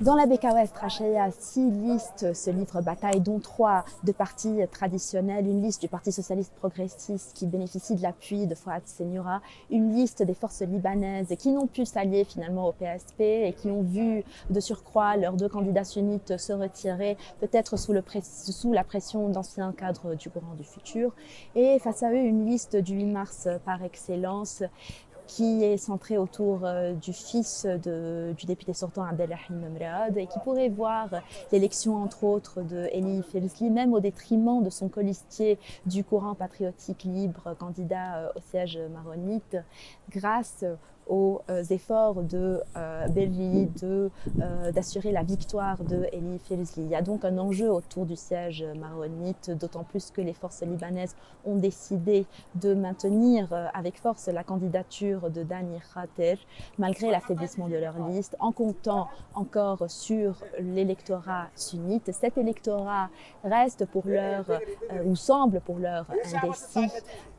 Dans la BKOS Trachea, 6 listes se livrent bataille, dont 3 de partis traditionnels, une liste du Parti socialiste progressiste qui bénéficie de l'appui de Fouad Seniora, une liste des forces libanaises qui n'ont pu s'allier finalement au PSP et qui ont vu de surcroît leurs 2 candidats sunnites se retirer, peut-être sous la pression d'anciens cadres du courant du futur. Et face à eux, une liste du 8 mars par excellence, qui est centré autour du fils du député sortant Abdelrahim Memrad et qui pourrait voir l'élection entre autres de Elie Ferzli, même au détriment de son colistier du courant patriotique libre, candidat au siège maronite, grâce aux efforts de Berri d'assurer la victoire de Elie Ferzli. Il y a donc un enjeu autour du siège maronite, d'autant plus que les forces libanaises ont décidé de maintenir avec force la candidature de Dani Khater, malgré l'affaiblissement de leur liste, en comptant encore sur l'électorat sunnite. Cet électorat reste pour l'heure, ou semble pour l'heure indécis.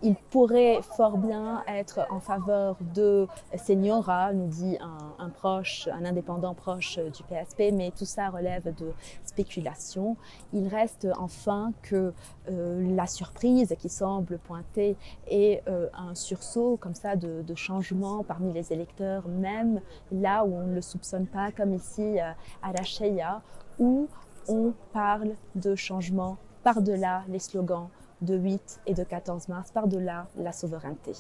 Il pourrait fort bien être en faveur de Seniora, nous dit un proche, un indépendant proche du PSP, mais tout ça relève de spéculation. Il reste enfin que la surprise qui semble pointer est un sursaut comme ça de changement parmi les électeurs, même là où on ne le soupçonne pas, comme ici à la Cheia, où on parle de changement par-delà les slogans de 8 et de 14 mars, par-delà la souveraineté.